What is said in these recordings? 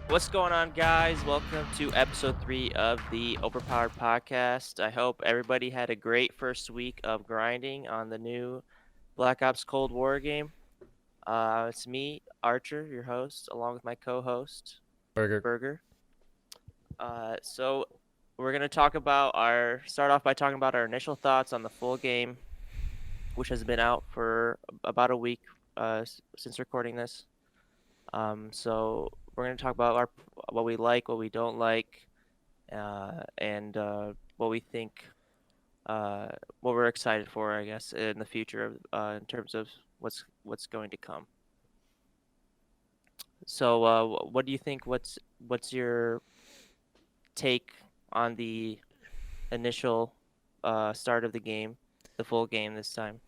What's going on, guys? Welcome to episode 3 of the OverPowered Podcast. I hope everybody had a great first week of grinding on the new Black Ops Cold War game. It's me, Archer, your host, along with my co-host, Berger. Berger. So we're gonna start off by talking about our initial thoughts on the full game, which has been out for about a week since recording this. So we're gonna talk about what we like, what we don't like, and what we think, what we're excited for, I guess, in the future, in terms of what's going to come. So, what do you think? What's your take on the initial start of the game, the full game this time?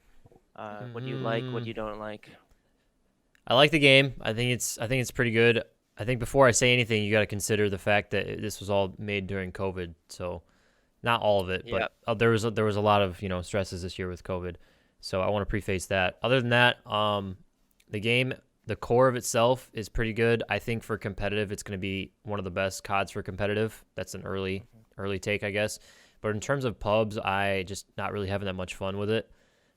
What do you like? What Mm, you don't like? I like the game. I think it's pretty good. I think before I say anything, you got to consider the fact that this was all made during COVID. So not all of it, Yeah. but there was a lot of stresses this year with COVID. So I want to preface that. Other than that, the game, the core of itself is pretty good. I think for competitive, it's going to be one of the best CODs for competitive. That's an early take, I guess. But in terms of pubs, I just not really having that much fun with it.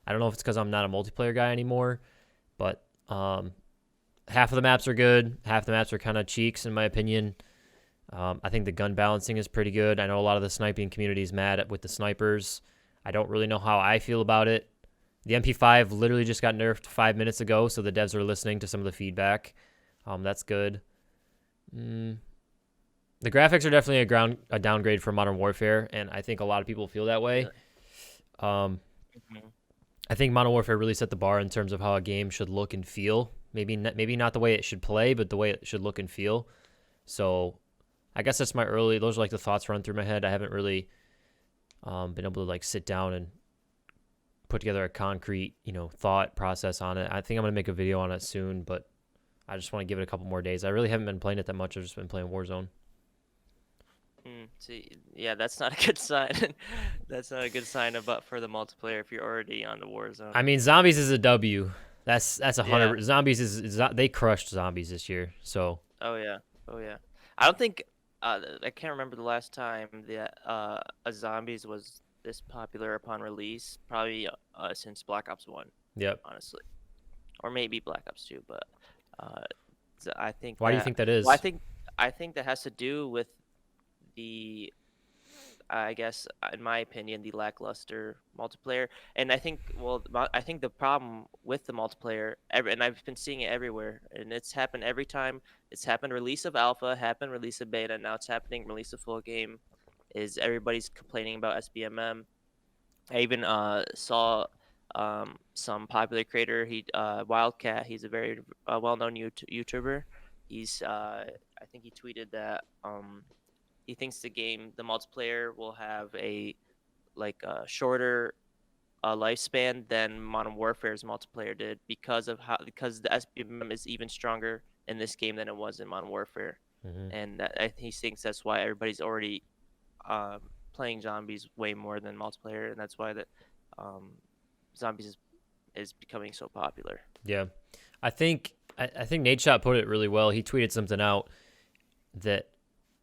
I don't know if it's because I'm not a multiplayer guy anymore, but half of the maps are good. Half the maps are kind of cheeks, in my opinion. I think the gun balancing is pretty good. I know a lot of the sniping community is mad with the snipers. I don't really know how I feel about it. The MP5 literally just got nerfed 5 minutes ago, so the devs are listening to some of the feedback. That's good. The graphics are definitely a downgrade for Modern Warfare, and I think a lot of people feel that way. Really? Um, Mhm. I think Modern Warfare really set the bar in terms of how a game should look and feel. Maybe not the way it should play, but the way it should look and feel. So I guess that's those are like the thoughts run through my head. I haven't really been able to like sit down and put together a concrete, thought process on it. I think I'm going to make a video on it soon, but I just want to give it a couple more days. I really haven't been playing it that much. I've just been playing Warzone. See, yeah, that's not a good sign. That's not a good sign about for the multiplayer if you're already on the Warzone. I mean, zombies is a W. That's Yeah. 100. Zombies is they crushed zombies this year. So Oh yeah. Oh yeah. I don't think I can't remember the last time that a zombies was this popular upon release. Probably since Black Ops 1, yep. honestly, or maybe Black Ops 2. But uh, I think Why do you think that well, is? I think that has to do with the I guess, in my opinion, the lackluster multiplayer. And I think, well, I think the problem with the multiplayer, and I've been seeing it everywhere, and it's happened every time. It's happened release of alpha, happened release of beta, now it's happening release of full game. Is everybody's complaining about SBMM? I even saw some popular creator, Wildcat. He's a very well-known YouTuber. I think he tweeted that he thinks the multiplayer will have a shorter lifespan than Modern Warfare's multiplayer did because the SBM is even stronger in this game than it was in Modern Warfare, Mm-hmm. and he thinks that's why everybody's already um, playing zombies way more than multiplayer, and that's why that um, zombies is becoming so popular. Yeah, I think Nate Shot put it really well. He tweeted something out that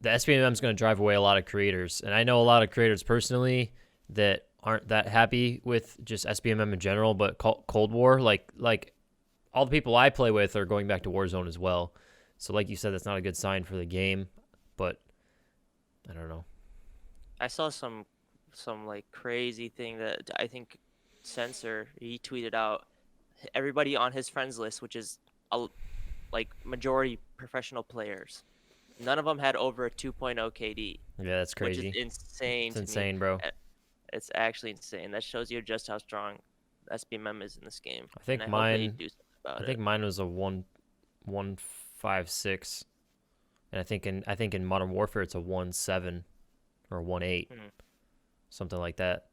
the SPMM is going to drive away a lot of creators, and I know a lot of creators personally that aren't that happy with just SPMM in general, but Cold War, like all the people I play with are going back to Warzone as well. So, like you said, that's not a good sign for the game, but I don't know. I saw some like crazy thing that I think Censor he tweeted out everybody on his friends list, which is a, like majority professional players. None of them had over a 2.0 KD, Yeah, that's which is crazy. insane It's to me. insane, bro. Uh, It's actually insane. That shows you just how strong SBMM is in this game, I and think I hope they mine, do something about I it. think mine was a 1.56, and I think in Modern Warfare it's a 1.7 or 1.8, Hmm. something like that.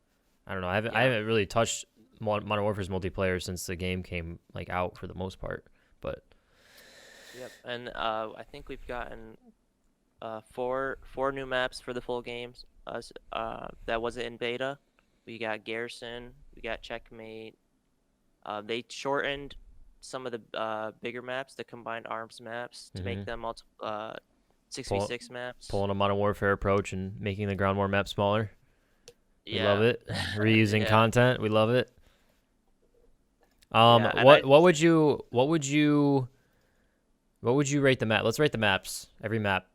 I don't know. I Yeah. haven't really touched Modern Warfare's multiplayer since the game came like out for the most part. But Yep. And I think we've gotten four new maps for the full games. That wasn't in beta. We got Garrison. We got Checkmate. They shortened some of the bigger maps, the combined arms maps, to make mm-hmm. them 6v6 maps. Pulling a Modern Warfare approach and making the ground war map smaller. We love Yeah. it. Reusing Yeah. content. We love it. Yeah, and What would you rate the map? Let's rate the maps. Every map.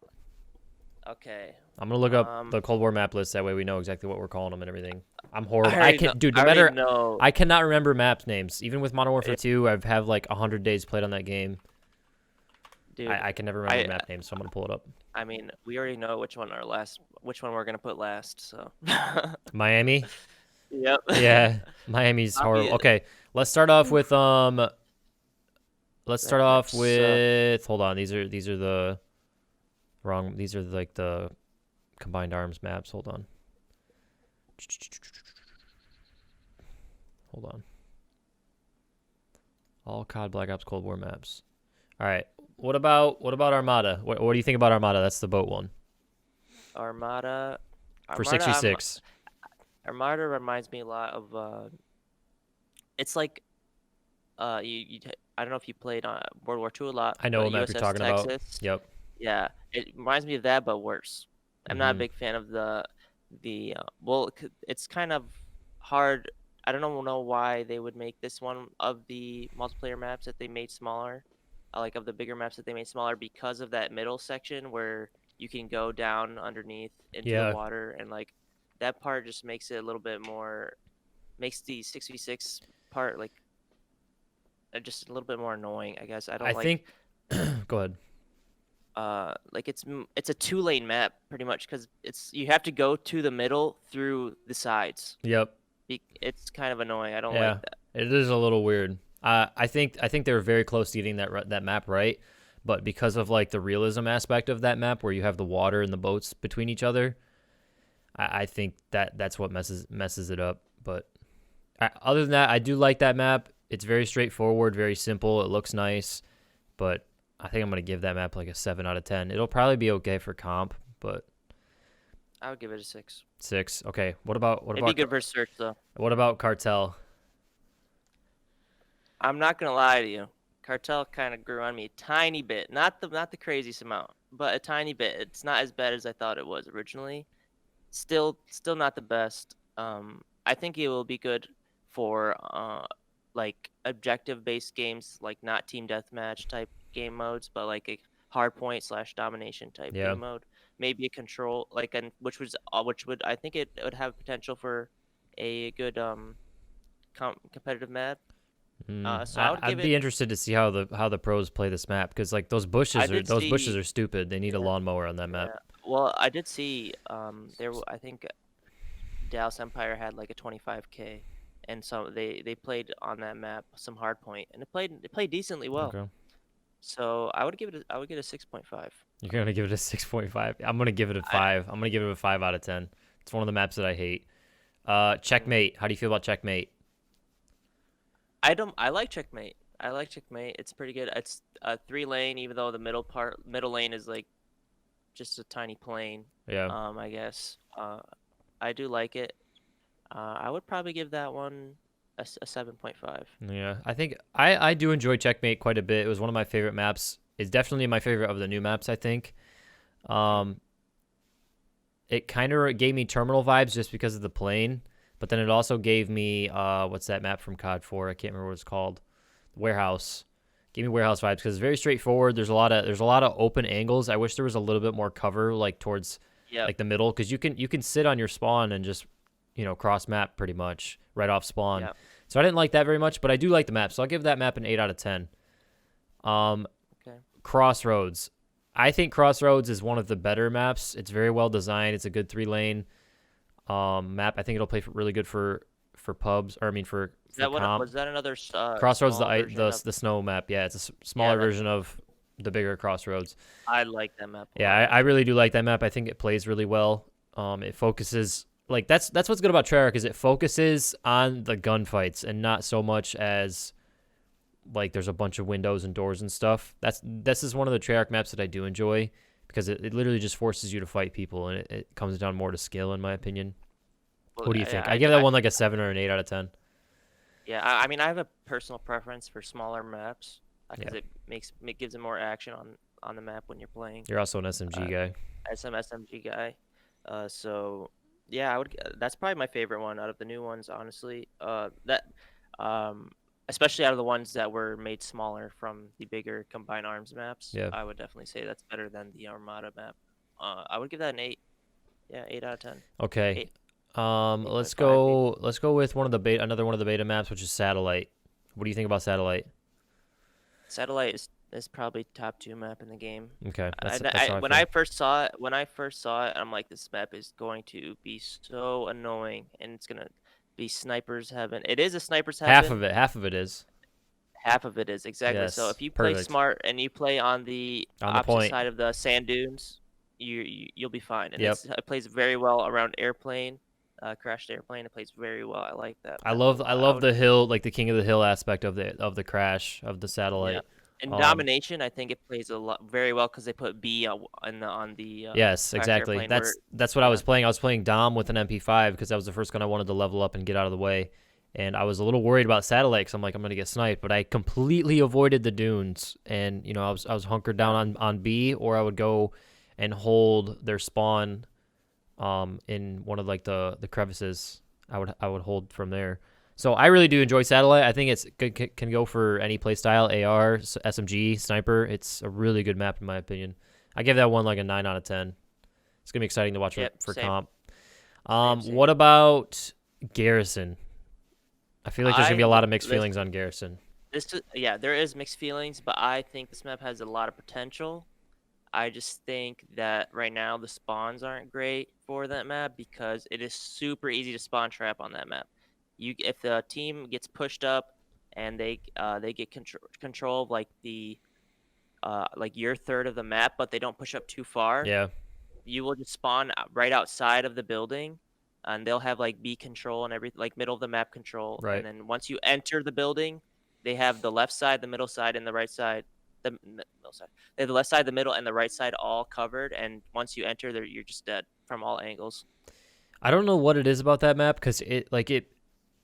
okay. I'm gonna look up the Cold War map list. That way we know exactly what we're calling them and everything. I'm horrible. I already know, Dude. I No already matter. know. I cannot remember map names. Even with Modern Warfare 2, I've have like 100 days played on that game. Dude, I can never remember map names, so I'm gonna pull it up. I mean, we already know which one we're gonna put last. So. Miami. Yep. Yeah, Miami's horrible. Okay, let's start off with Let's start off with. Hold on, these are the wrong. These are like the combined arms maps. Hold on. Hold on. All COD Black Ops Cold War maps. All right. What about Armada? What do you think about Armada? That's the boat one. Armada. For 6v6. Armada reminds me a lot of. It's like, I don't know if you played on World War II a lot. I know what map you're talking Texas. about. Yep. Yeah, it reminds me of that, but worse. I'm not a big fan of the well, it's kind of hard. I don't know why they would make this one of the multiplayer maps that they made smaller, like of the bigger maps that they made smaller, because of that middle section where you can go down underneath into the water, and like that part just makes it a little bit more, makes the 6v6 part like just a little bit more annoying, I guess. I think go ahead. Like it's a 2-lane map pretty much, because you have to go to the middle through the sides. Yep. It's kind of annoying. I don't like that. It is a little weird. I think they were very close to getting that map right, but because of like the realism aspect of that map, where you have the water and the boats between each other, I think that's what messes it up. But other than that, I do like that map. It's very straightforward, very simple. It looks nice, but I think I'm gonna give that map like a 7 out of 10. It'll probably be okay for comp, but I would give it a 6. 6. Okay. What about It'd be good for search though. What about Cartel? I'm not gonna lie to you. Cartel kind of grew on me a tiny bit. Not the craziest amount, but a tiny bit. It's not as bad as I thought it was originally. Still not the best. I think it will be good for like objective-based games, like not team deathmatch type game modes, but like a hardpoint / domination type game mode. Maybe a control, like which would I think it would have potential for a good competitive map. So I'd be interested to see how the pros play this map, because like those bushes are stupid. They need a lawnmower on that map. Yeah. Well, I did see I think Dallas Empire had like a 25K, and so they played on that map some hardpoint, and it played decently well. Okay. So I would give it a 6.5. You're gonna give it a 6.5. I'm gonna give it a 5. I'm gonna give it a 5 out of 10. It's one of the maps that I hate. Checkmate. How do you feel about Checkmate? I like Checkmate. It's pretty good. It's a 3-lane, even though the middle lane is like just a tiny plane. Yeah. I guess. I do like it. I would probably give that one a 7.5. Yeah, I think I do enjoy Checkmate quite a bit. It was one of my favorite maps. It's definitely my favorite of the new maps, I think. It kind of gave me Terminal vibes just because of the plane, but then it also gave me what's that map from COD 4? I can't remember what it's called. Warehouse. Gave me Warehouse vibes because it's very straightforward. There's a lot of open angles. I wish there was a little bit more cover, like towards like the middle, because you can sit on your spawn and just cross map pretty much right off spawn. Yep. So I didn't like that very much, but I do like the map. So I'll give that map an 8 out of 10. Okay. Crossroads. I think Crossroads is one of the better maps. It's very well designed. It's a good 3-lane map. I think it'll play really good for pubs, or I mean for comp. Was that another Crossroads, the snow map? Yeah, it's a smaller version of the bigger Crossroads. I like that map. Yeah, I really do like that map. I think it plays really well. It focuses, like that's what's good about Treyarch, is it focuses on the gunfights and not so much as like there's a bunch of windows and doors and stuff. This is one of the Treyarch maps that I do enjoy, because it literally just forces you to fight people, and it comes down more to skill, in my opinion. Well, what do you think? I give that one like a 7 or an 8 out of 10. Yeah, I mean, I have a personal preference for smaller maps because it gives it more action on the map when you're playing. You're also an SMG guy. As an SMG guy. So yeah, that's probably my favorite one out of the new ones, honestly. Um, especially out of the ones that were made smaller from the bigger combined arms maps. Yeah. I would definitely say that's better than the Armada map. I would give that an 8. Yeah, 8 out of 10. Okay. 8, Let's 8.5 maybe. go. Let's go with another one of the beta maps, which is Satellite. What do you think about Satellite? Satellite is probably top 2 map in the game. Okay, that's how I When feel. I first saw it, I'm like, this map is going to be so annoying, and it's gonna be snipers heaven. It is a snipers heaven. Half of it is. Half of it is exactly. So Yes, if you play perfect. smart and you play on the On the opposite point. side of the sand dunes, you'll be fine. And Yep. it plays very well around airplane, crashed airplane. It plays very well. I like that. I map a love lot. the hill, like the king of the hill aspect of the crash of the Yeah. satellite. In domination, I think it plays a lot very well because they put B on the Yes, crashed exactly. airplane That's what I was playing. I was playing Dom with an MP5 because that was the first gun I wanted to level up and get out of the way. And I was a little worried about satellite because I'm like, I'm gonna get sniped, but I completely avoided the dunes. And I was hunkered down on B, or I would go and hold their spawn, in one of like the crevices. I would hold from there. So I really do enjoy satellite. I think it's good, can go for any playstyle, AR, SMG, sniper. It's a really good map in my opinion. I give that one like a 9 out of 10. It's gonna be exciting to watch for same. comp. Same. What about Garrison? I feel like there's gonna be a lot of mixed feelings on Garrison. There is mixed feelings, but I think this map has a lot of potential. I just think that right now the spawns aren't great for that map because it is super easy to spawn trap on that map. If the team gets pushed up and they get control of like like your third of the map, but they don't push up too far. Yeah. You will just spawn right outside of the building, and they'll have like B control and everything, like middle of the map control. Right. And then once you enter the building, they have the left side, the middle side, and the right side. The middle side. They have the left side, the middle, and the right side all covered. And once you enter, you're just dead from all angles. I don't know what it is about that map because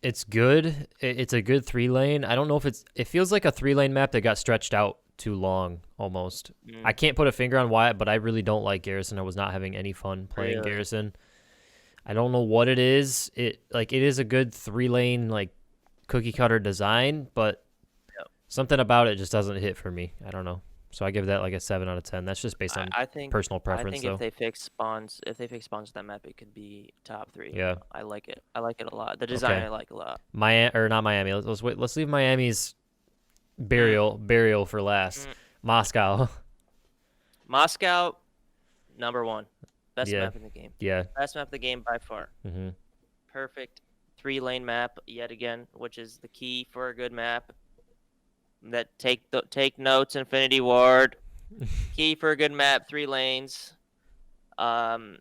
it's good. It's a good 3-lane. I don't know if it feels like a 3-lane map that got stretched out too long almost. I can't put a finger on why, but I really don't like Garrison. I was not having any fun playing Garrison. I don't know what it is. It is a good 3-lane like cookie cutter design, but something about it just doesn't hit for me. I don't know. So I give that like a 7 out of 10. That's just based on personal preference. I think if they fix spawns, to that map, it could be top 3. Yeah, I like it. I like it a lot. The design I like a lot. Not Miami. Let's leave Miami's burial for last. Moscow. Moscow, number 1, best map in the game. Yeah, best map in the game by far. Perfect 3-lane map yet again, which is the key for a good map. That take notes, Infinity Ward. Key for a good map, 3 lanes. And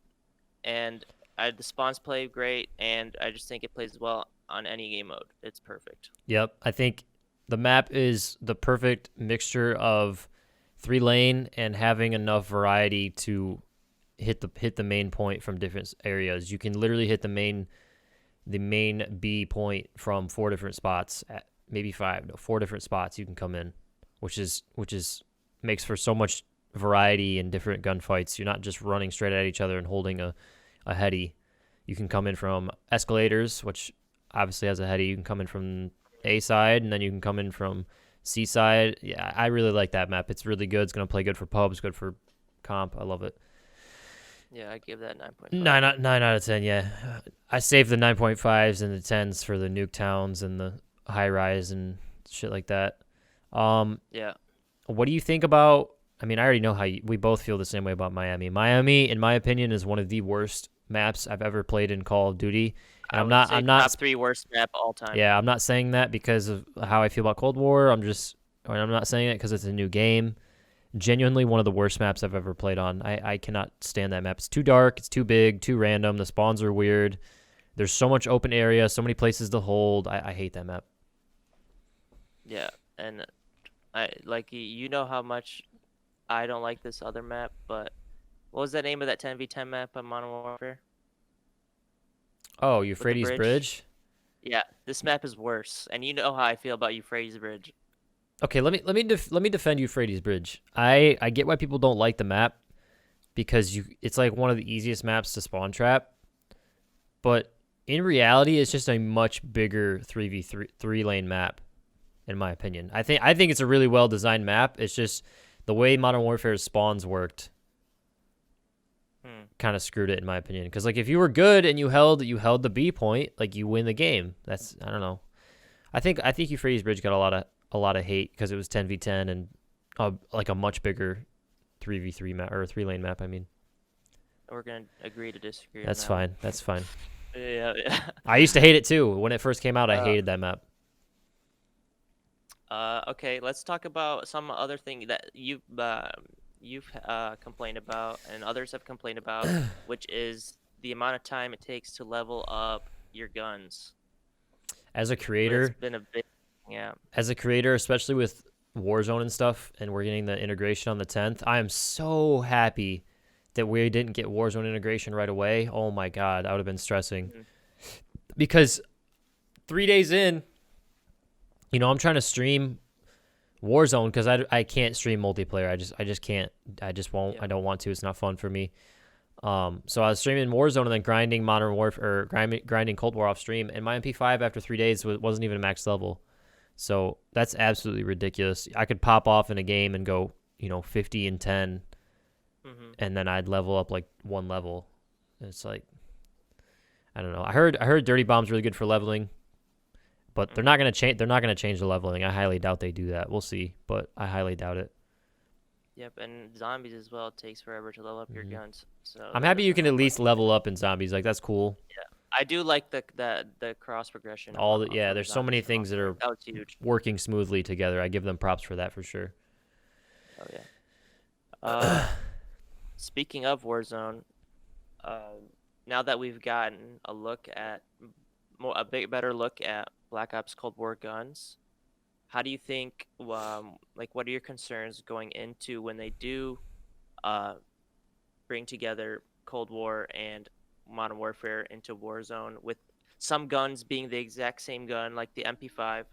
the spawns play great, and I just think it plays well on any game mode. It's perfect. Yep, I think the map is the perfect mixture of 3-lane and having enough variety to hit the main point from different areas. You can literally hit the main B point from 4 different spots at maybe 4 different spots you can come in, which is makes for so much variety in different gunfights. You're not just running straight at each other and holding a heady. You can come in from escalators, which obviously has a heady. You can come in from A side, and then you can come in from C side. Yeah, I really like that map. It's really good. It's gonna play good for pubs, good for comp. I love it. Yeah, I give that 9.5. 9 out of 10. Yeah, I saved the 9.5s and the 10s for the nuke towns and the high rise and shit like that. Yeah. What do you think about? I mean, I already know how we both feel the same way about Miami. Miami, in my opinion, is one of the worst maps I've ever played in Call of Duty. And I'm not top 3 worst map all time. Yeah, I'm not saying that because of how I feel about Cold War. I'm not saying it because it's a new game. Genuinely one of the worst maps I've ever played on. I cannot stand that map. It's too dark. It's too big. Too random. The spawns are weird. There's so much open area. So many places to hold. I hate that map. Yeah, and I like how much I don't like this other map, but what was the name of that 10v10 map on Modern Warfare? Oh, Euphrates Bridge? Yeah, this map is worse, and you know how I feel about Euphrates Bridge. Okay, let me defend Euphrates Bridge. I get why people don't like the map because it's like one of the easiest maps to spawn trap, but in reality, it's just a much bigger 3v3 lane map, in my opinion. I think it's a really well designed map. It's just the way Modern Warfare's spawns worked kind of screwed it, in my opinion. Because like if you were good and you held the B point, like you win the game. That's I don't know. I think Euphrates Bridge got a lot of hate because it was 10v10 and like a much bigger 3v3 map or 3 lane map. I mean, We're gonna agree to disagree. that's on fine. That's fine. that. Yeah. I used to hate it too when it first came out. I hated that map. Okay, let's talk about some other thing that you've complained about and others have complained about, which is the amount of time it takes to level up your guns. As a creator, It's been a bit, yeah. as a creator, especially with Warzone and stuff, and we're getting the integration on the 10th, I am so happy that we didn't get Warzone integration right away. Oh my God, I would have been stressing. Because 3 days in, you know, I'm trying to stream Warzone because I can't stream multiplayer. I just can't. I just won't. Yeah. I don't want to. It's not fun for me. So I was streaming Warzone and then grinding Modern Warfare or grinding Cold War off stream, and my MP5 after 3 days wasn't even max level. So that's absolutely ridiculous. I could pop off in a game and go, 50 and 10, and then I'd level up like 1 level. It's like, I don't know. I heard Dirty Bomb's really good for leveling, but they're not gonna change. They're not gonna change the leveling. I highly doubt they do that. We'll see, but I highly doubt it. Yep, and zombies as well. It takes forever to level up your guns. So I'm that happy you doesn't can at help least much. level up in zombies. Like that's cool. Yeah, I do like the cross progression. There's so many things that are that was huge. working smoothly together. I give them props for that for sure. Oh yeah. Speaking of Warzone, now that we've gotten a look at better look at Black Ops Cold War guns, how do you think? What are your concerns going into when they do, bring together Cold War and Modern Warfare into Warzone with some guns being the exact same gun, like the MP5,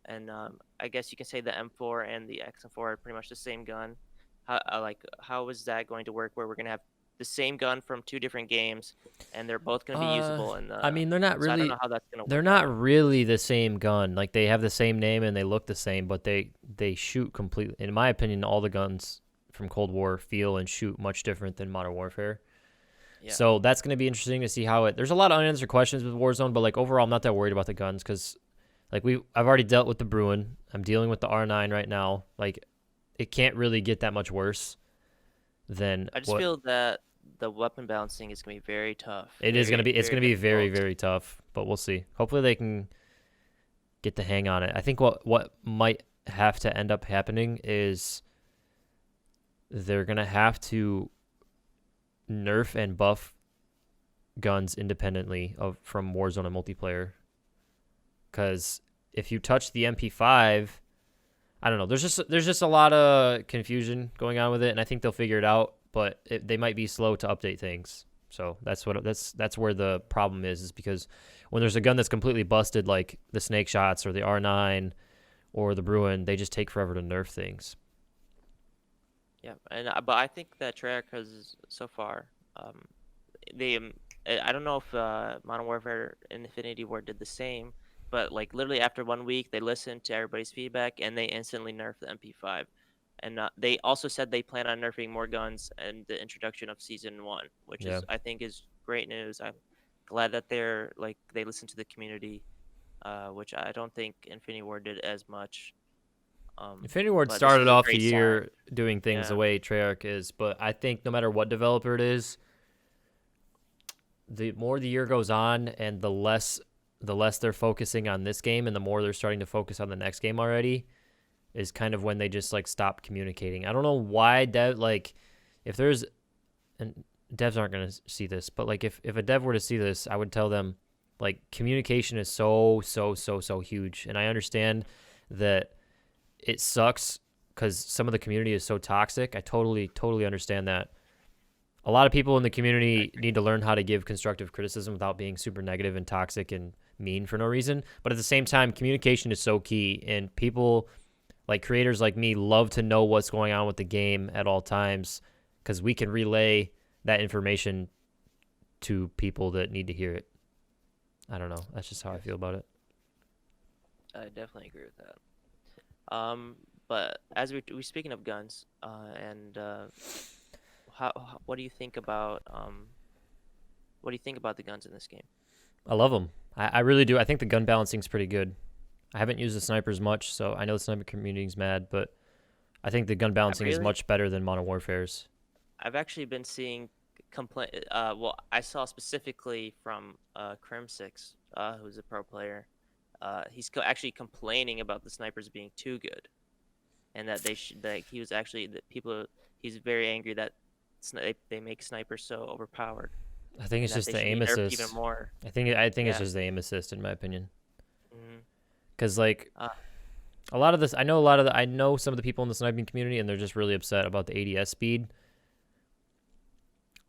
and I guess you can say the M4 and the XM4 are pretty much the same gun. How is that going to work? Where we're gonna have the same gun from 2 different games, and they're both gonna be usable. And I mean, they're not so I don't really. know how that's gonna They're work not out. really the same gun. Like they have the same name and they look the same, but they shoot completely. In my opinion, all the guns from Cold War feel and shoot much different than Modern Warfare. Yeah. So that's going to be interesting to see how it. There's a lot of unanswered questions with Warzone, but like overall, I'm not that worried about the guns because, like I've already dealt with the Bruin. I'm dealing with the R9 right now. Like, it can't really get that much worse than. I just feel that the weapon balancing is gonna be very tough. It is going to be. It's going to be very difficult. very tough, but we'll see. Hopefully they can get the hang on it. I think what might have to end up happening is they're going to have to nerf and buff guns independently from Warzone and multiplayer. Because if you touch the MP5, I don't know. There's just a lot of confusion going on with it, and I think they'll figure it out. But they might be slow to update things. So that's where the problem is because when there's a gun that's completely busted, like the Snake Shots or the R9 or the Bruin, they just take forever to nerf things. Yeah, and but I think that Treyarch has so far, they I don't know if Modern Warfare and Infinity Ward did the same, but like literally after 1 week, they listened to everybody's feedback and they instantly nerfed the MP5. And they also said they plan on nerfing more guns and the introduction of Season 1, which is I think is great news. I'm glad that they listened to the community, which I don't think Infinity Ward did as much. Infinity Ward but this started is a off great the year sign. doing things the way Treyarch is, but I think no matter what developer it is, the more the year goes on and the less they're focusing on this game and the more they're starting to focus on the next game already is kind of when they just like stop communicating. I don't know why if there's, and devs aren't going to see this, but like if a dev were to see this, I would tell them like communication is so huge. And I understand that it sucks because some of the community is so toxic. I totally understand that. A lot of people in the community need to learn how to give constructive criticism without being super negative and toxic and mean for no reason. But at the same time, communication is so key, and people Like creators like me love to know what's going on with the game at all times because we can relay that information to people that need to hear it. I don't know. That's just how I Yes, feel about it. I definitely agree with that. But as we speaking of guns, and what do you think about what do you think about the guns in this game? I love them. I really do. I think the gun balancing's pretty good. I haven't used the snipers much, so I know the sniper community's mad, but I think the gun I balancing is really, much better than Modern Warfare's. I've actually been seeing complaint. Well, I saw specifically from Crim6, who's a pro player. He's actually complaining about the snipers being too good, and that they should like he was actually that people. He's very angry that they make snipers so overpowered, I think and it's that just they the should be aim nerfed even assist. more. I think it's Yeah. just the aim assist in my opinion. Hmm. Cuz like Uh, a lot of this I know some of the people in the sniping community and they're just really upset about the ADS speed.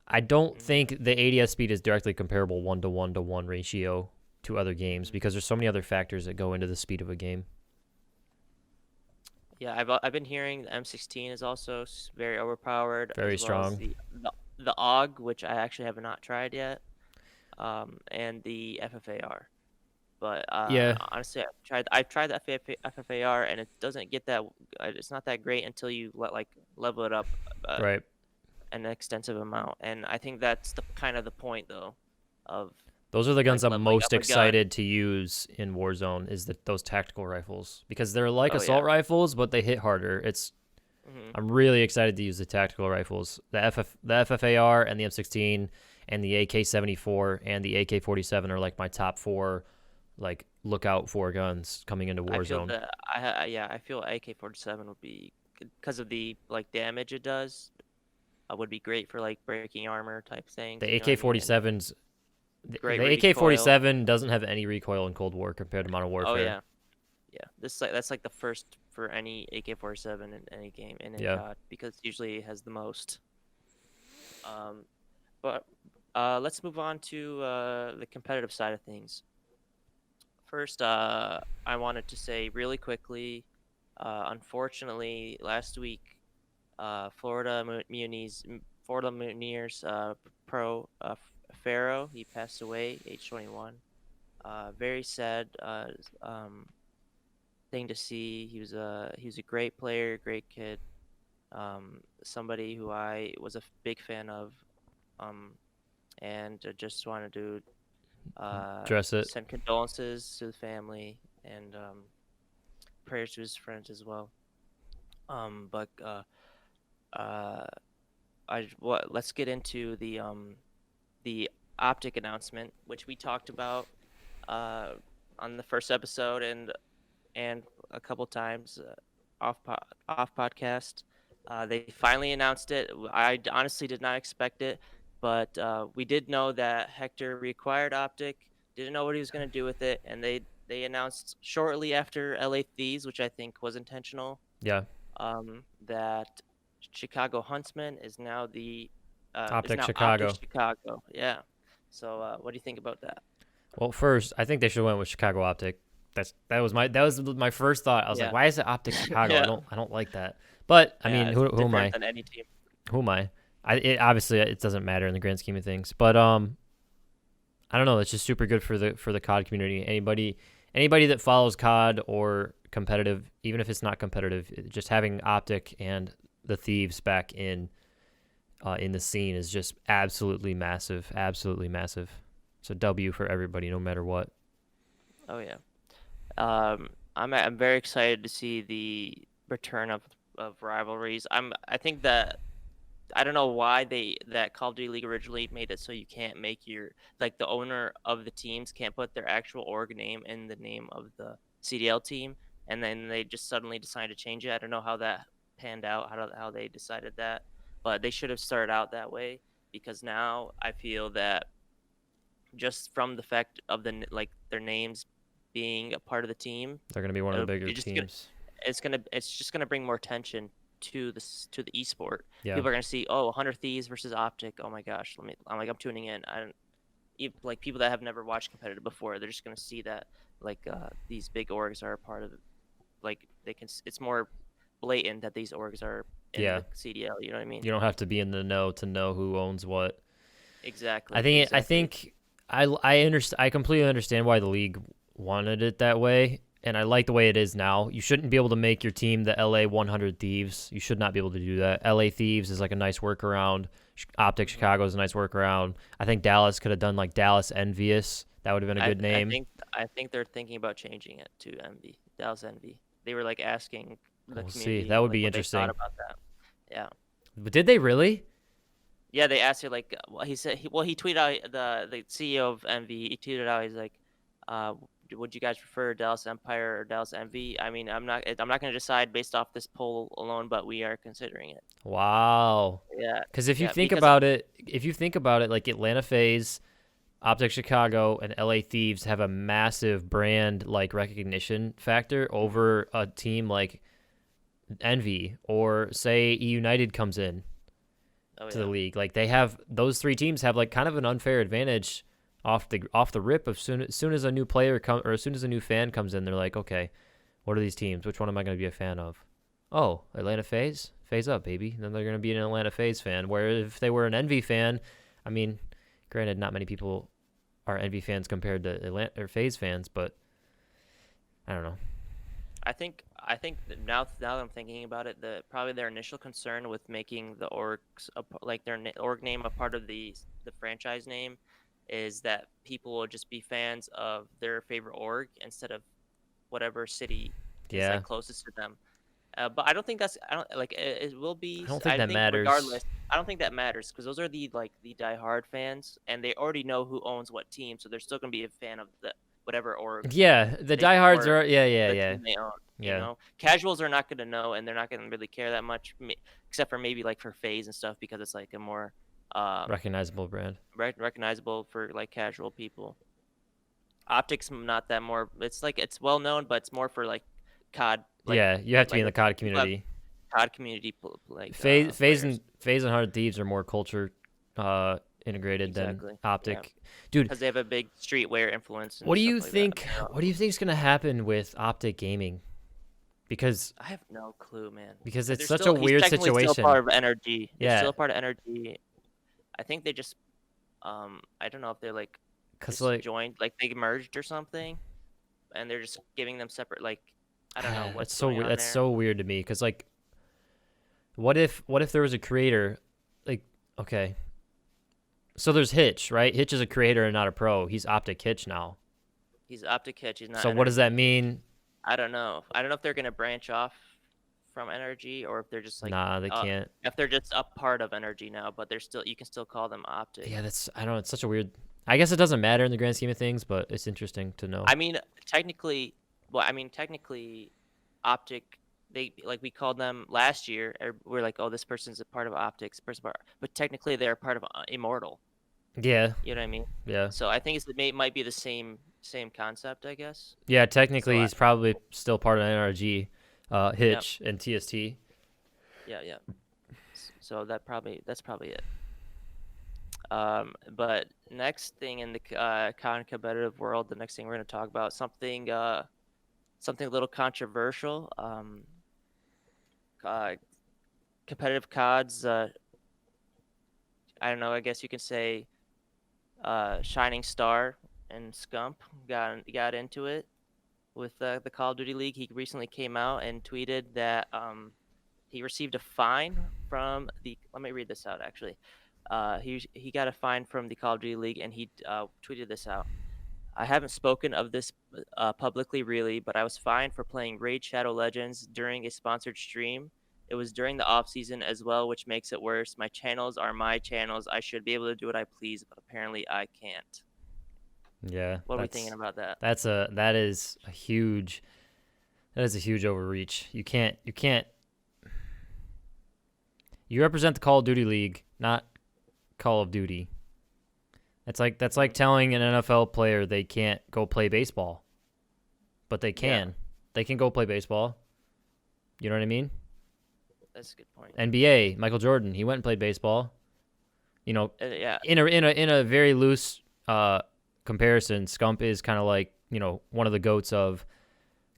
I don't mhm, think the ADS speed is directly comparable 1 to 1 ratio to other games mhm. because there's so many other factors that go into the speed of a game. Yeah, I've been hearing the M16 is also very overpowered, Very as well as strong. the AUG, which I actually have not tried yet, and the FFAR. But Yeah, honestly, I've tried the FFAR, and it doesn't get that. It's not that great until you level it up uh, right. an extensive amount. And I think that's the kind of the point though, of Those are the guns like I'm leveling most up a gun. excited to use in Warzone is those tactical rifles because they're like Oh yeah. assault rifles but they hit harder. Hmm. I'm really excited to use the tactical rifles. The FFAR and the M16 and the AK-74 and the AK-47 are like my top 4 like lookout for guns coming into I feel Warzone. that yeah, I feel AK-47 would be because of the like damage it does. Would be great for like breaking armor type things. The You know what I mean? And AK-47's great the recoil. AK-47 doesn't have any recoil in Cold War compared to Modern Oh Warfare. yeah. Yeah, that's like the first for any AK-47 in any game and in Yeah. COD because usually it has the most. Um, but let's move on to the competitive side of things. First, I wanted to say really quickly, unfortunately, last week, Florida Mutineers pro Pharaoh, he passed away, age 21. Very sad. Thing to see. He was a great player, great kid. Somebody who I was a big fan of, um, and just wanted to Dress it. send condolences to the family and prayers to his friends as well. But uh, let's get into the Optic announcement, which we talked about uh, on the first episode and a couple times off podcast. They finally announced it. I honestly did not expect it, but we did know that Hector reacquired Optic. Didn't know what he was going to do with it, and they announced shortly after LA Thieves, which I think was intentional, Yeah. that Chicago Huntsman is Optic now Optic Chicago. Chicago. Yeah. So what do you think about that? Well, first, I think they should have went with Chicago Optic. That was my first thought. I was like, Yeah. why is it Optic Chicago? I Yeah. don't I don't like that. But I Yeah. mean, It's who am different I? than any team. Who am I? Obviously it doesn't matter in the grand scheme of things. But I don't know. It's just super good for the COD community. Anybody that follows COD or competitive, even if it's not competitive, just having Optic and the Thieves back in the scene is just absolutely massive. Absolutely massive. It's a W for everybody, no matter what. Oh yeah. I'm very excited to see the return of rivalries. I think that I don't know why that Call of Duty League originally made it so you can't make your like the owner of the teams can't put their actual org name in the name of the CDL team, and then they just suddenly decided to change it. I don't know how that panned out, how they decided that, but they should have started out that way because now I feel that just from the fact of like their names being a part of the team, They're going to be one of the bigger you're just gonna teams. it's just gonna bring more attention to the esport. Yeah. People are gonna see, oh, 100 Thieves versus Optic. Oh my gosh, I'm tuning in. I don't like people that have never watched competitive before. They're just gonna see that like these big orgs are a part of it. like they can. It's more blatant that these orgs are in Yeah, the CDL. You know what I mean? you don't have to be in the know to know who owns what. I Exactly. think I Exactly. think I understand. I completely understand why the league wanted it that way, and I like the way it is now. You shouldn't be able to make your team the LA 100 Thieves. You should not be able to do that. LA Thieves is like a nice workaround. Optic Mhm. Chicago is a nice workaround. I think Dallas could have done like Dallas Envious. That would have been a I good I name. think I think they're thinking about changing it to Envy. Dallas Envy. They were like asking the We'll see. That community would like be what they thought interesting. about that. Yeah. But did they really? Yeah, they asked her like, well, he said, he tweeted out the CEO of Envy. He tweeted out, he's like, uh, would you guys prefer Dallas Empire or Dallas Envy? I mean, I'm not going to decide based off this poll alone, but we are considering it. Wow. Yeah, Because if you yeah, think about it, like Atlanta FaZe, Optic Chicago, and LA Thieves have a massive brand like recognition factor mhm. over a team like Envy or say E United comes in Oh to the yeah, league. Like they have those three teams have like kind of an unfair advantage off the rip of soon as a new player come or as soon as a new fan comes in, they're like, okay, what are these teams? Which one am I going to be a fan of? Oh, Atlanta FaZe, FaZe up, baby. Then they're going to be an Atlanta FaZe fan. Where if they were an Envy fan, I mean, granted, not many people are Envy fans compared to Atlanta or FaZe fans, but I don't know. I think that now that I'm thinking about it, probably their initial concern with making the orgs like their org name a part of the franchise name is that people will just be fans of their favorite org instead of whatever city is Yeah, like closest to them. But I don't think that's I don't like it will I be. don't think I that think matters. regardless, I don't think that matters because those are the diehard fans and they already know who owns what team, so they're still gonna be a fan of the whatever org Yeah, the they diehards support, are. Yeah, yeah, the yeah, team they own. You yeah. know, casuals are not gonna know and they're not gonna really care that much, except for maybe like for FaZe and stuff because it's like a more Recognizable brand. recognizable for like casual people. Optics not that more. It's like it's well known, but it's more for like COD Yeah, you have to be like in the COD people have community. COD community like Phase players. and Phase and Hard Thieves are more culture integrated than Exactly. Yeah, Optic. Dude, because they have a big streetwear influence what and do stuff you like that. think? What do you think is gonna happen with Optic Gaming? Because I have no clue, man. because Because it's they're such a still he's weird technically still situation. part of NRG. They're Yeah, still part of NRG. I think they just I don't know if they're like cause just like joined like they merged or something and they're just giving them separate like I don't know that's what's so going on that's there. so weird to me. Cause like, what if there was a creator? Like, okay, so there's Hitch, right? Hitch is a creator and not a pro. He's Optic Hitch now. He's Optic Hitch, he's not So what does that NRG. mean? I don't know. I don't know if they're gonna branch off from NRG or if they're just like Nah, they can't. if they're just a part of NRG now, but they're still you can still call them Optic. Yeah, that's I don't know. It's such a weird. I guess it doesn't matter in the grand scheme of things, but it's interesting to know. I mean, technically, technically, Optic. They like we called them last year. We're like, oh, this person's a part of Optics, person part, but technically they're part of Immortal. Yeah, You know what I mean? yeah, So I think it might be the same concept, I guess. yeah. So Technically, he's probably still part of NRG, yep, Hitch, and TST. yeah, yeah. So that's probably it. But next thing in the con competitive world, the next thing we're going to talk about something a little controversial. Uh, competitive CODs. I don't know. I guess you can say Shining Star and Scump got into it with the Call of Duty League. He recently came out and tweeted that he received a fine from the. Let me read this out actually. He got a fine from the Call of Duty League, and he tweeted this out. I haven't spoken of this publicly really, but I was fined for playing Raid Shadow Legends during a sponsored stream. It was during the off season as well, which makes it worse. My channels are my channels. I should be able to do what I please, but apparently I can't. Yeah, What are we thinking about that? that is a huge overreach. You represent the Call of Duty League, not Call of Duty. That's like Mhm. telling an NFL player they can't go play baseball, but they Yeah, can. They can go play baseball. You know what I mean? that's a good point. NBA, Michael Jordan, he went and played baseball. You know, Yeah, in a very loose comparison, Scump is kind of like one of the goats of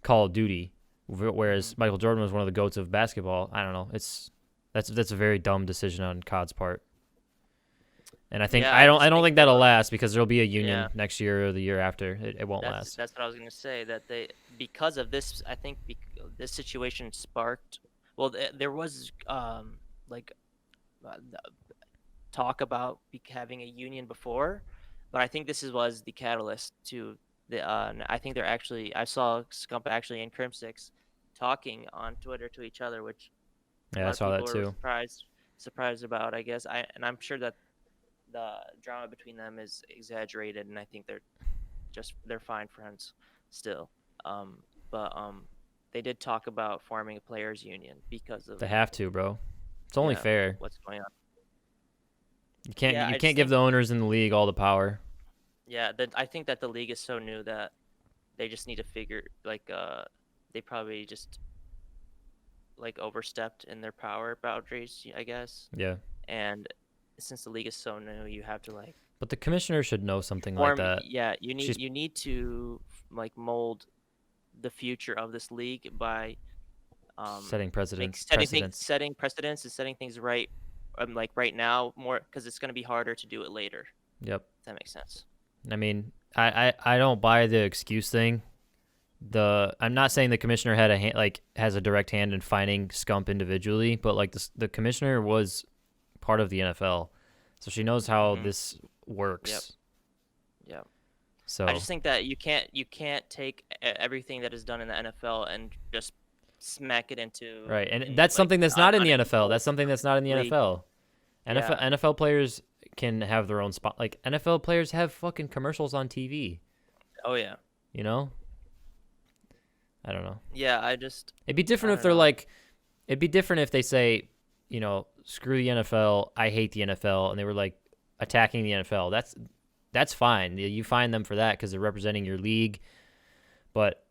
Call of Duty, Mhm. whereas Michael Jordan was one of the goats of basketball. I don't know. That's a very dumb decision on COD's part. And I think Yeah, I I don't I just don't think think that'll last because there'll be a union yeah, next year or the year after. It won't that's last. that's what I was gonna say. That they because of this, I think this situation sparked. Well, there was like talk about having a union before, but I think was the catalyst to the. I think they're actually. I saw Scump actually and Crimsix talking on Twitter to each other, which a Yeah, I lot of saw people that were too. surprised about. I guess I'm sure that the drama between them is exaggerated, and I think they're fine friends still. But they did talk about forming a players union because of They have to, bro. It's only yeah fair. what's going on. You can't Yeah, you I can't just give think the owners in the league all the power. yeah that I think that the league is so new that they just need to figure they probably just like overstepped in their power boundaries, I guess. Yeah. And since the league is so new, you have to like But the commissioner should know something like form that. yeah She's you need to like mold the future of this league by setting make precedents. setting precedents and setting things right like right now more because it's going to be harder to do it later, Yep. if that makes sense. I mean, I don't buy the excuse thing. I'm not saying the commissioner had a hand, like has a direct hand in finding Scump individually, but like the commissioner was part of the NFL, so she knows how Hmm. this Yep. works. Yep. I So just think that you can't take everything that is done in the NFL and just smack it into right, and in that's like something that's not in on the a NFL. controlled That's something that's not in the league. NFL. Yeah. NFL players can have their own spot. Like NFL players have fucking commercials on TV. Oh yeah. You know, I don't know. Yeah. It'd be different I if don't they're know. like, it'd be different if they say, screw the NFL, I hate the NFL, and they were like attacking the NFL. That's fine. You find them for that because they're representing your league. But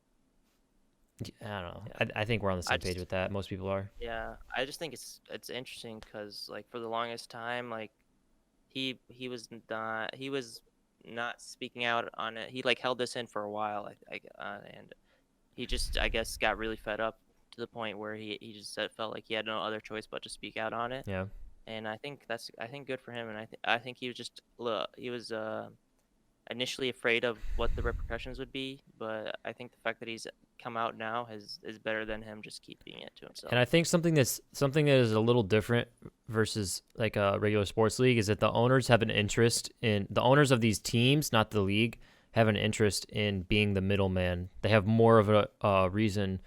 I don't know. Yeah. I think we're on the I same page just with that. Most people are. yeah. I just think it's interesting because like for the longest time like he was not speaking out on it. He like held this in for a while, and he just I guess got really fed up to the point where he just felt like he had no other choice but to speak out on it. Yeah. And I think good for him. And I think he was just he was initially afraid of what the repercussions would be, but I think the fact that he's come out now is better than him just keeping it to And himself. I think something that is a little different versus like a regular sports league is that the owners have an interest in the owners of these teams, not the league, have an interest in being the middleman. They have more of a reason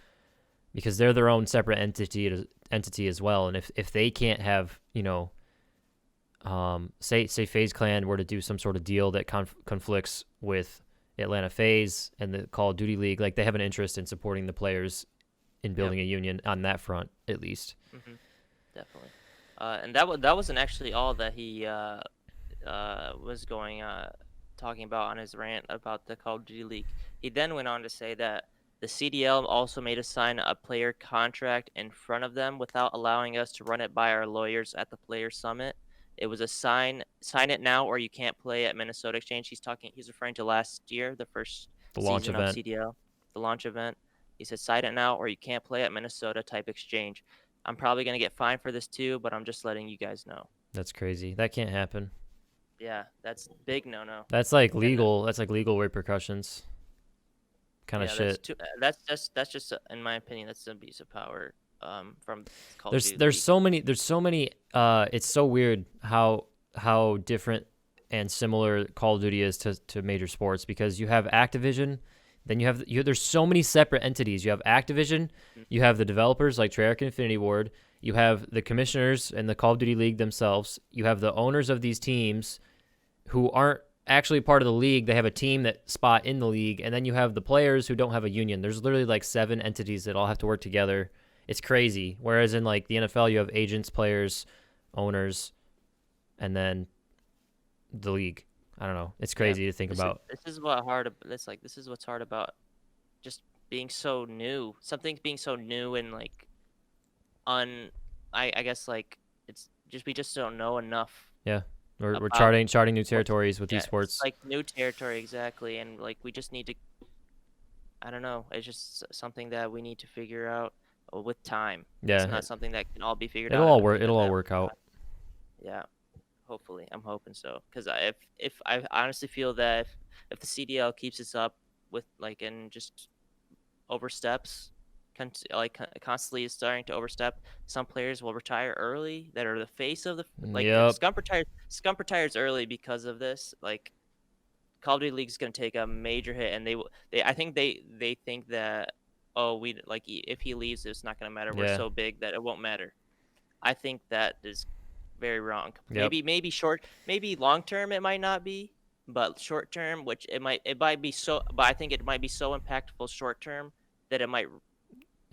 because they're their own separate entity as well. And if they can't have say FaZe Clan were to do some sort of deal that conflicts with Atlanta FaZe and the Call of Duty League, like they have an interest in supporting the players in Yep. building a union on that front at least. Hmm. Definitely. And that wasn't actually all that he was going talking about on his rant about the Call of Duty League. He then went on to say that the CDL also made us sign a player contract in front of them without allowing us to run it by our lawyers at the player summit. It was a sign it now or you can't play at Minnesota Exchange. He's referring to last year, the first The launch season of event. CDL, the launch event. He said sign it now or you can't play at Minnesota type exchange. I'm probably going to get fined for this too, but I'm just letting you guys know. That's crazy. That can't happen. Yeah, that's big no no. That's like And legal. That's like legal repercussions kind of yeah, that's shit. too. That's just in my opinion, that's an abuse of power. From Call of There's Duty there's League. so many it's so weird how different and similar Call of Duty is to major sports because you have Activision, then there's so many separate entities. You have Activision, Mm. you have the developers like Treyarch and Infinity Ward, you have the commissioners and the Call of Duty League themselves, you have the owners of these teams who aren't actually part of the league. They have a team that spot in the league, and then you have the players who don't have a union. There's literally like 7 entities that all have to work together. It's crazy. Whereas in like the NFL, you have agents, players, owners, and then the league. I don't know. It's Yeah, crazy to think about. this is what's hard about just being so new. Something being so new and like un. I guess like it's just we just don't know enough Yeah, we're about charting new what's territories with yeah. It's esports. like new territory exactly, and like we just need to I don't know. It's just something that we need to figure out with time. It's Yeah, not something that can all be figured it'll out in all a work. in a It'll all matter work of out. time. Yeah, hopefully, I'm hoping so. Because if I honestly feel that if the CDL keeps this up with like and just oversteps, constantly is starting to overstep, some players will retire early that are the face of the like if Yep. Scump retires early because of this. Like Call of Duty League is going to take a major hit, and they I think they think that oh we like if he leaves, it's not going to matter. We're Yeah. so big that it won't matter. I think that is very wrong. Yep. Maybe long term it might not be, but short term, which it might be so, but I think it might be so impactful short term that it might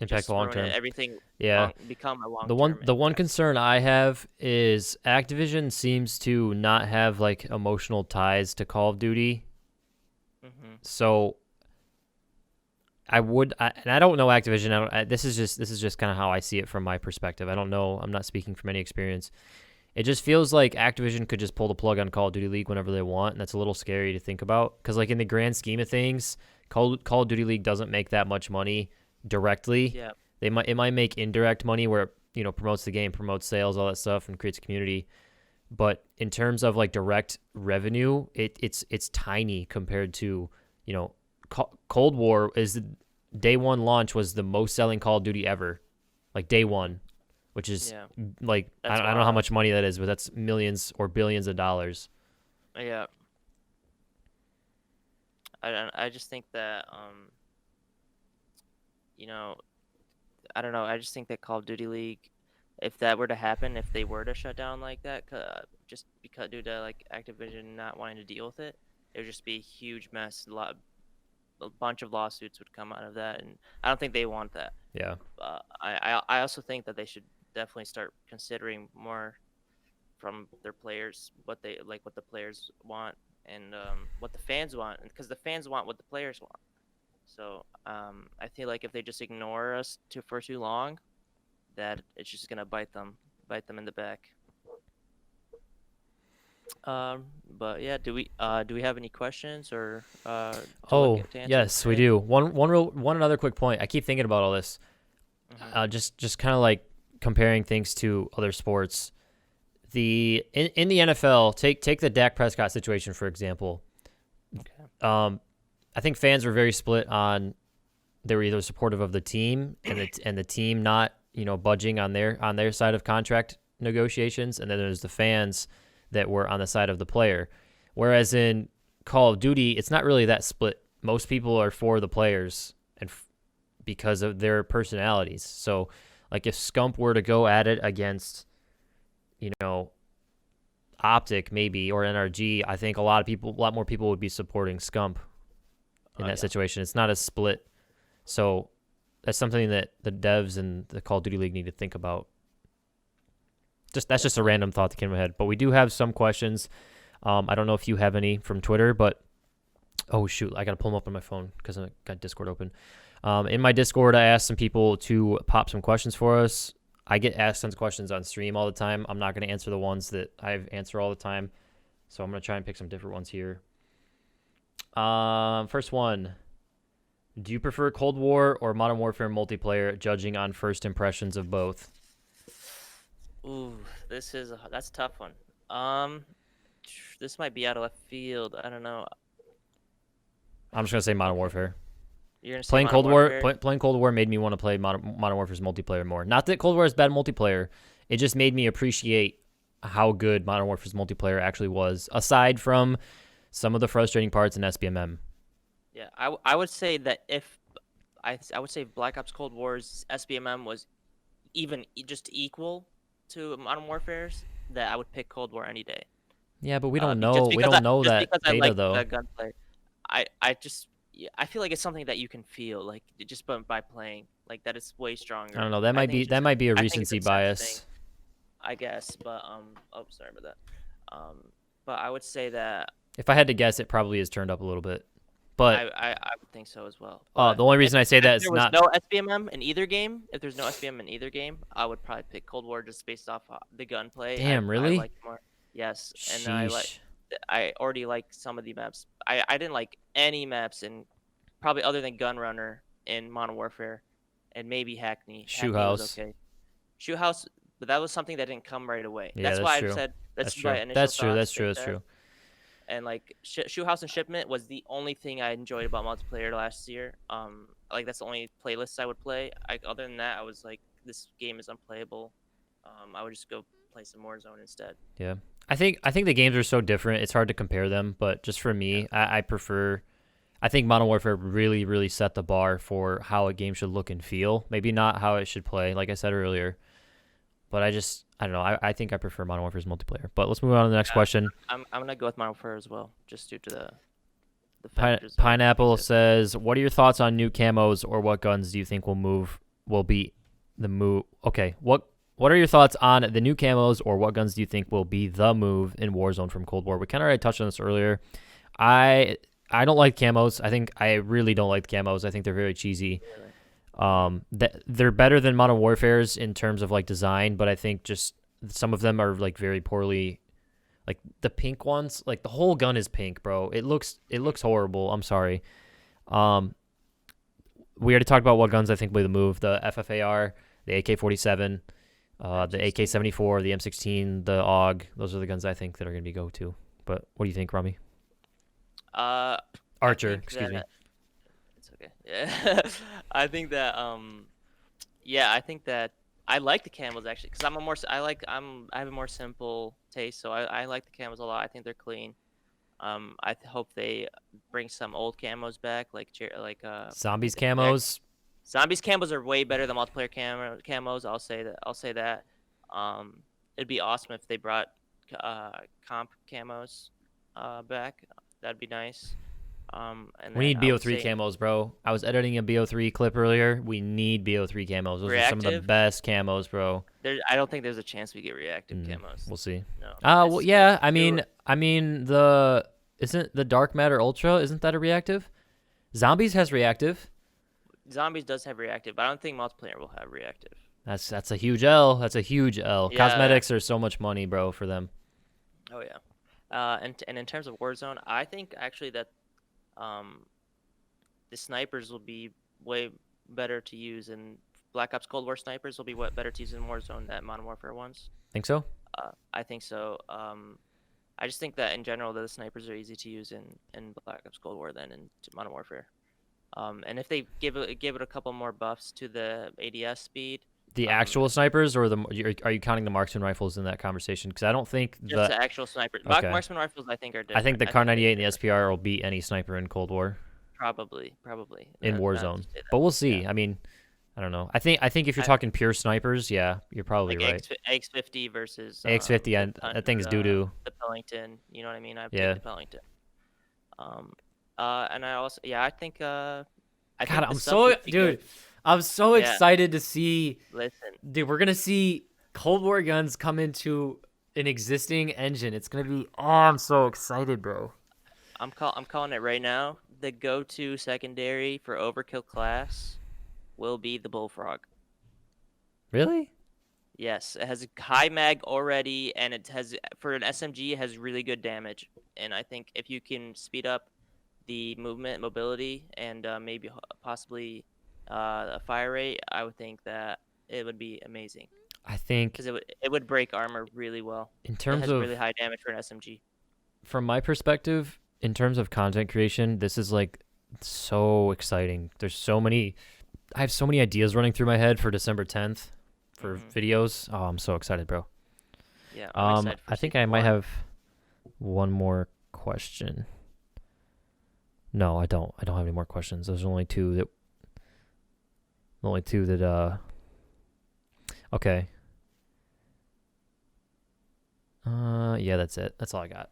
Impact the just long ruin term. everything. Yeah. Become a long The one term the one impact. concern I have is Activision seems to not have like emotional ties to Call of Duty. Hmm. So and I don't know Activision. This is just kind of how I see it from my perspective. I don't know. I'm not speaking from any experience. It just feels like Activision could just pull the plug on Call of Duty League whenever they want, and that's a little scary to think about. Because like in the grand scheme of things, Call of Duty League doesn't make that much money directly. Yeah. It might make indirect money where it, promotes the game, promotes sales, all that stuff, and creates a community. But in terms of like direct revenue, it's tiny compared to Cold War is day one launch was the most selling Call of Duty ever, like day one, which is Yeah. like That's I don't know how wild. much money that is, but that's millions or billions of dollars. Yeah. I just think that you know I don't know. I just think that Call of Duty League, if that were to happen, if they were to shut down like that, just because due to like Activision not wanting to deal with it, it would just be a huge mess. A bunch of lawsuits would come out of that, and I don't think they want that. Yeah, I also think that they should definitely start considering more from their players what the players want and what the fans want, because the fans want what the players want. So I feel like if they just ignore us for too long, that it's just gonna bite them in the back. But yeah, do we have any questions or oh to answer yes, we today? do. One another quick point. I keep thinking about all this. Hmm. Just kind of like comparing things to other sports. In the NFL, take the Dak Prescott situation for example. Okay. I think fans were very split on they were either supportive of the team and the team not budging on their side of contract negotiations, and then there's the fans that were on the side of the player. Whereas in Call of Duty, it's not really that split. Most people are for the players and because of their personalities. So like if Scump were to go at it against you know Optic maybe or NRG, I think a lot more people would be supporting Scump in Oh that yeah. situation. It's not as split. So that's something that the devs and the Call of Duty League need to think about. Just a Definitely. random thought that came to my head. But we do have some questions. I don't know if you have any from Twitter, but oh shoot, I gotta pull them up on my phone because I got Discord open. In my Discord, I asked some people to pop some questions for us. I get asked tons of questions on stream all the time. I'm not gonna answer the ones that I answer all the time, so I'm gonna try and pick some different ones here. First one. Do you prefer Cold War or Modern Warfare multiplayer, judging on first impressions of both? Ooh, that's a tough one. Um, this might be out of left field. I don't know. I'm just gonna say Modern Okay, Warfare. you're gonna say Modern Warfare. Playing Cold War made me want to play Modern Warfare's multiplayer more. Not that Cold War is bad multiplayer, it just made me appreciate how good Modern Warfare's multiplayer actually was. Aside from some of the frustrating parts in SBMM. Yeah, I would say that if I would say Black Ops Cold War's SBMM was even just equal to Modern Warfare's, that I would pick Cold War any day. Yeah, but we don't Just know. We because I don't know just that because I beta like though. the gunplay. I just yeah, I feel like it's something that you can feel like just by playing like that it's way I don't stronger. know. I think it's just That might be a I think it's a recency sense thing, bias. I guess. But oh sorry about that. But I would say that If I had to guess, it probably is turned up a little bit. But I would think so as well. But the only reason I say if that is there was not. no SBMM in either game, if there's no SBM in either game, I would probably pick Cold War just based off the gunplay. Damn, I really? like more. Yes, and Sheesh. I already like some of the maps. I didn't like any maps in probably other than Gunrunner in Modern Warfare, and maybe Hackney. Shoe Hackney was House. okay. Shoe House, but that was something that didn't come right away. Yeah, That's that's why I've true. said That's that's my true. initial That's true. thoughts That's true. is That's that. true. And like Shoe House and Shipment was the only thing I enjoyed about multiplayer last year. Like that's the only playlists I would play. Other than that, I was like, this game is unplayable. I would just go play some Warzone instead. Yeah. I think the games are so different. It's hard to compare them, but just for Yeah. me, I prefer. I think Modern Warfare really, really set the bar for how a game should look and feel. Maybe not how it should play, like I said earlier. But I don't know. I think I prefer Modern Warfare's multiplayer. But let's move on to the next question. I'm gonna go with Modern Warfare as well, just due to the factors. Pineapple says, "What are your thoughts on new camos, or what guns do you think will be the move?" Okay, what are your thoughts on the new camos, or what guns do you think will be the move in Warzone from Cold War? We kind of already touched on this earlier. I don't like camos. I really don't like camos. I think they're very cheesy. They're better than Modern Warfare's in terms of like design, but I think just some of them are like very poorly. Like the pink ones, like the whole gun is pink, bro. It looks horrible. I'm sorry. We already talked about what guns I think will be the move: the FFAR, the AK-47, the AK-74, the M16, the AUG. Those are the guns I think that are going to be go-to. But what do you think, Rami? Archer, excuse me. It's okay. Yeah, I think that I think that I like the camos actually, because I have a more simple taste, so I like the camos a lot. I think they're clean. Hope they bring some old camos back, like Zombies camos. Zombies camos are way better than multiplayer camos. I'll say that. It'd be awesome if they brought comp camos back. That'd be nice. We need BO3 camos, bro. I was editing a BO3 clip earlier. We need BO3 camos. Those are some of the best camos, bro. I don't think there's a chance we get reactive camos. We'll see. No. Well, yeah. I mean, isn't the Dark Matter Ultra? Isn't that a reactive? Zombies has reactive. Zombies does have reactive, but I don't think multiplayer will have reactive. That's a huge L. That's a huge L. Yeah. Cosmetics are so much money, bro, for them. Oh yeah. And in terms of Warzone, I think actually that the snipers will be way better to use, and Black Ops Cold War snipers will be better to use in Warzone than Modern Warfare ones. Think so? I think so. I just think that in general the snipers are easy to use in Black Ops Cold War than in Modern Warfare. And if they give it a couple more buffs to the ADS speed. The actual snipers, or are you counting the marksman rifles in that conversation? Because I don't think just the actual snipers. Okay. Marksman rifles, I think, are different. I think the Kar 98 and the SPR will beat any sniper in Cold War. Probably. In Warzone, but we'll see. Yeah. I mean, I don't know. I think if you're talking pure snipers, yeah, you're probably like right. AX50 versus AX50, that thing's doo-doo. The Pellington, you know what I mean? I'd take the Pellington. And I also, I think. God, I'm so excited to see. Listen, dude, we're gonna see Cold War guns come into an existing engine. It's gonna be. Oh, I'm so excited, bro. I'm calling it right now. The go-to secondary for overkill class will be the Bullfrog. Really? Yes, it has a high mag already, and it has, for an SMG, it has really good damage. And I think if you can speed up the mobility, and maybe possibly a fire rate, I would think that it would be amazing. I think because it would break armor really well. In terms of really high damage for an SMG. From my perspective, in terms of content creation, this is like so exciting. I have so many ideas running through my head for December 10th for videos. Oh, I'm so excited, bro. Yeah. I think I might have one more question. No, I don't. I don't have any more questions. There's only two that. Okay. Yeah, that's it. That's all I got.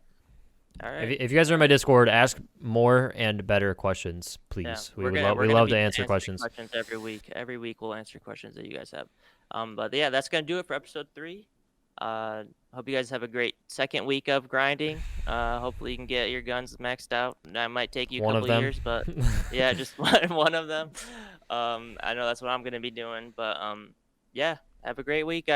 All right. If you guys are in my Discord, ask more and better questions, please. Yeah, we love to answer questions. Every week. Every week we'll answer questions that you guys have. But yeah, that's gonna do it for episode 3. Hope you guys have a great second week of grinding. Hopefully you can get your guns maxed out. That might take you a couple of years, but yeah, just one of them. I know that's what I'm gonna be doing. But yeah, have a great week, guys.